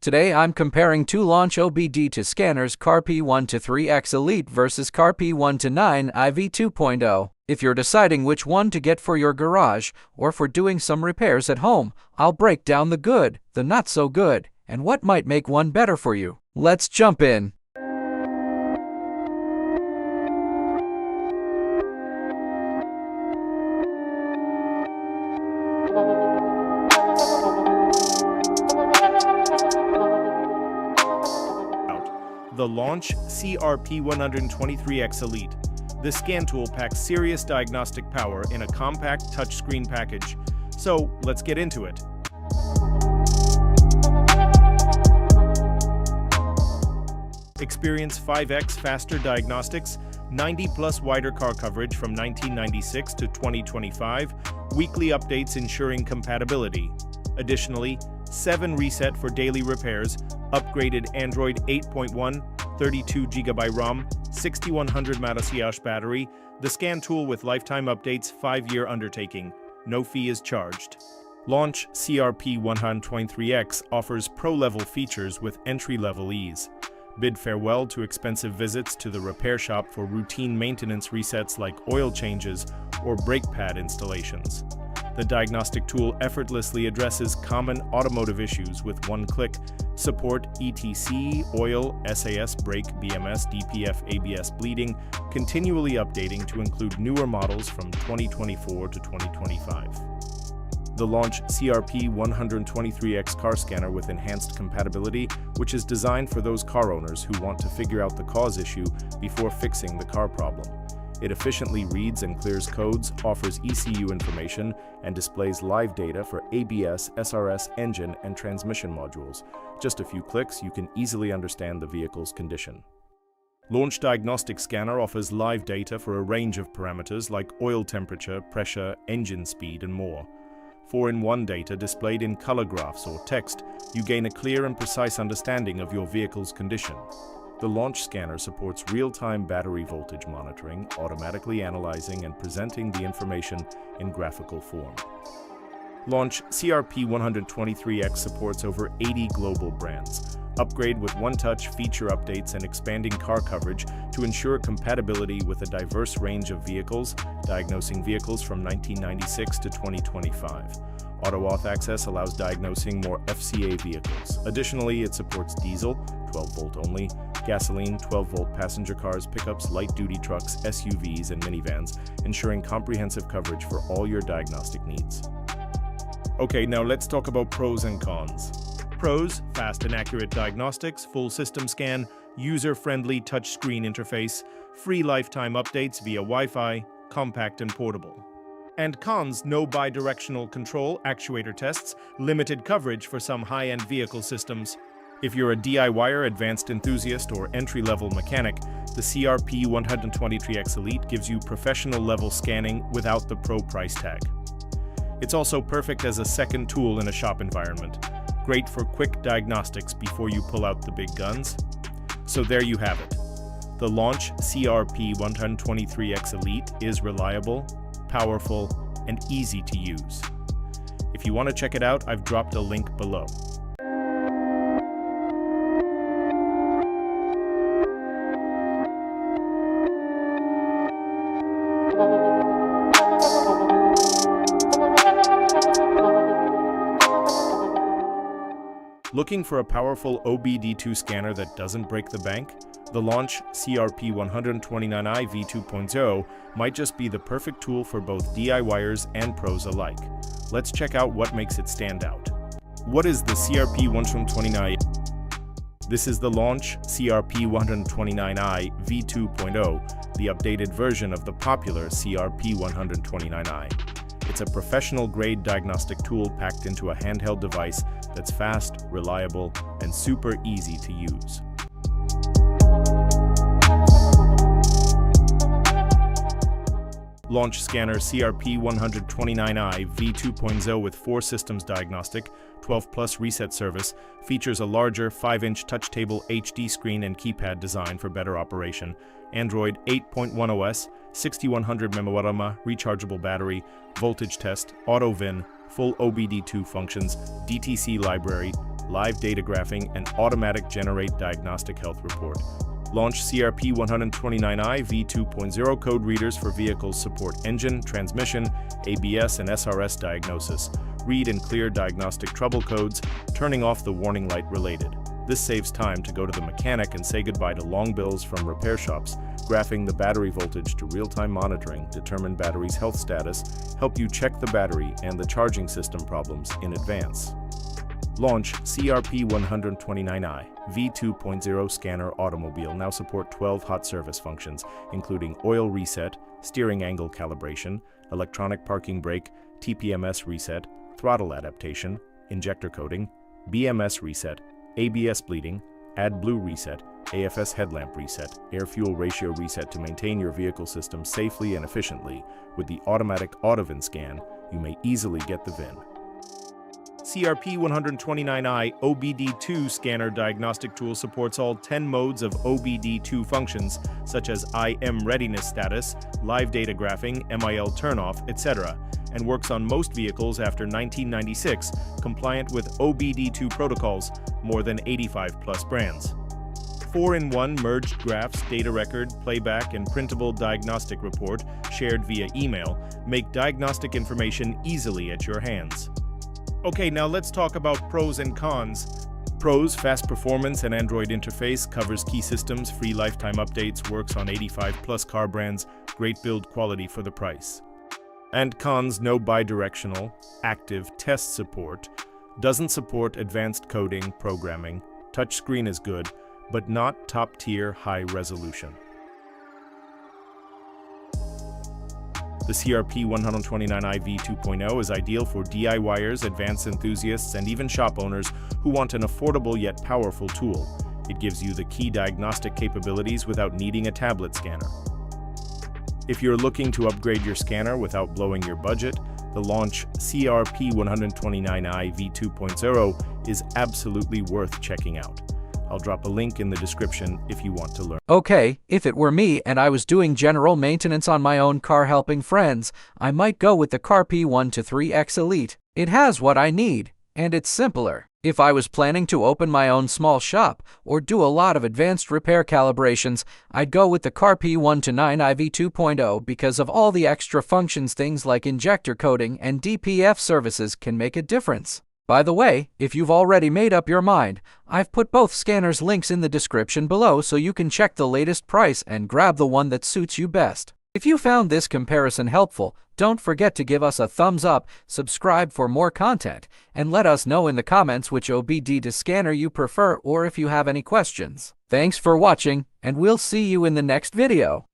Today I'm comparing two Launch OBD2 scanners, CRP123X Elite versus CRP129i V2.0. If you're deciding which one to get for your garage or for doing some repairs at home, I'll break down the good, the not so good, and what might make one better for you. Let's jump in. The LAUNCH CRP123X Elite. This scan tool packs serious diagnostic power in a compact touchscreen package. So let's get into it. Experience 5x faster diagnostics, 90+ wider car coverage from 1996 to 2025, weekly updates ensuring compatibility. Additionally, 7 reset for daily repairs, upgraded Android 8.1, 32GB ROM, 6100 mAh battery, the scan tool with lifetime updates, 5-year undertaking. No fee is charged. LAUNCH CRP123X offers pro-level features with entry-level ease. Bid farewell to expensive visits to the repair shop for routine maintenance resets like oil changes or brake pad installations. The diagnostic tool effortlessly addresses common automotive issues with one click. Support ETC, oil, SAS, brake, BMS, DPF, ABS bleeding, continually updating to include newer models from 2024 to 2025. The LAUNCH CRP123X car scanner with enhanced compatibility, which is designed for those car owners who want to figure out the cause issue before fixing the car problem. It efficiently reads and clears codes, offers ECU information, and displays live data for ABS, SRS, engine, and transmission modules. Just a few clicks, you can easily understand the vehicle's condition. LAUNCH Diagnostic Scanner offers live data for a range of parameters like oil temperature, pressure, engine speed, and more. 4-in-1 data displayed in color graphs or text, you gain a clear and precise understanding of your vehicle's condition. The LAUNCH scanner supports real-time battery voltage monitoring, automatically analyzing and presenting the information in graphical form. LAUNCH CRP123X supports over 80 global brands. Upgrade with one-touch feature updates and expanding car coverage to ensure compatibility with a diverse range of vehicles, diagnosing vehicles from 1996 to 2025. Auto-auth access allows diagnosing more FCA vehicles. Additionally, it supports diesel, 12-volt only, gasoline, 12-volt passenger cars, pickups, light-duty trucks, SUVs, and minivans, ensuring comprehensive coverage for all your diagnostic needs. Okay, now let's talk about pros and cons. Pros: fast and accurate diagnostics, full system scan, user-friendly touchscreen interface, free lifetime updates via Wi-Fi, compact and portable. And cons: no bidirectional control, actuator tests, limited coverage for some high-end vehicle systems. If you're a DIYer, advanced enthusiast, or entry-level mechanic, the CRP123X Elite gives you professional-level scanning without the pro price tag. It's also perfect as a second tool in a shop environment. Great for quick diagnostics before you pull out the big guns. So there you have it. The LAUNCH CRP123X Elite is reliable, powerful, and easy to use. If you want to check it out, I've dropped a link below. Looking for a powerful OBD2 scanner that doesn't break the bank? The LAUNCH CRP129i V2.0 might just be the perfect tool for both DIYers and pros alike. Let's check out what makes it stand out. What is the CRP129i? This is the LAUNCH CRP129i V2.0, the updated version of the popular CRP129i. It's a professional-grade diagnostic tool packed into a handheld device that's fast, reliable, and super easy to use. LAUNCH Scanner CRP129i V2.0 with 4 systems diagnostic, 12+ reset service, features a larger 5-inch touch table HD screen and keypad design for better operation, Android 8.1 OS, 6100 mAh rechargeable battery, voltage test, auto VIN, full OBD2 functions, DTC library, live data graphing, and automatic generate diagnostic health report. Launch CRP129i V2.0 code readers for vehicles support engine, transmission, ABS, and SRS diagnosis. Read and clear diagnostic trouble codes, turning off the warning light related. This saves time to go to the mechanic and say goodbye to long bills from repair shops. Graphing the battery voltage to real-time monitoring, determine battery's health status, help you check the battery and the charging system problems in advance. Launch CRP129i V2.0 scanner automobile now support 12 hot service functions, including oil reset, steering angle calibration, electronic parking brake, TPMS reset, throttle adaptation, injector coating, BMS reset, ABS bleeding, AdBlue reset, AFS headlamp reset, air-fuel ratio reset to maintain your vehicle system safely and efficiently. With the automatic AutoVIN scan, you may easily get the VIN. CRP129i OBD2 scanner diagnostic tool supports all 10 modes of OBD2 functions, such as IM readiness status, live data graphing, MIL turnoff, etc., and works on most vehicles after 1996, compliant with OBD2 protocols, more than 85+ brands. 4-in-1 merged graphs, data record, playback, and printable diagnostic report shared via email make diagnostic information easily at your hands. Okay, now let's talk about pros and cons. Pros: fast performance and Android interface, covers key systems, free lifetime updates, works on 85+ car brands, great build quality for the price. And cons: no bidirectional, active test support, doesn't support advanced coding, programming, touchscreen is good, but not top-tier high resolution. The CRP129i V2.0 is ideal for DIYers, advanced enthusiasts, and even shop owners who want an affordable yet powerful tool. It gives you the key diagnostic capabilities without needing a tablet scanner. If you're looking to upgrade your scanner without blowing your budget, the Launch CRP129i V2.0 is absolutely worth checking out. I'll drop a link in the description if you want to learn. Okay, if it were me and I was doing general maintenance on my own car helping friends, I might go with the CRP123X Elite. It has what I need, and it's simpler. If I was planning to open my own small shop or do a lot of advanced repair calibrations, I'd go with the CRP129i V2.0 because of all the extra functions. Things like injector coating and DPF services can make a difference. By the way, if you've already made up your mind, I've put both scanners' links in the description below so you can check the latest price and grab the one that suits you best. If you found this comparison helpful, don't forget to give us a thumbs up, subscribe for more content, and let us know in the comments which OBD2 scanner you prefer or if you have any questions. Thanks for watching, and we'll see you in the next video.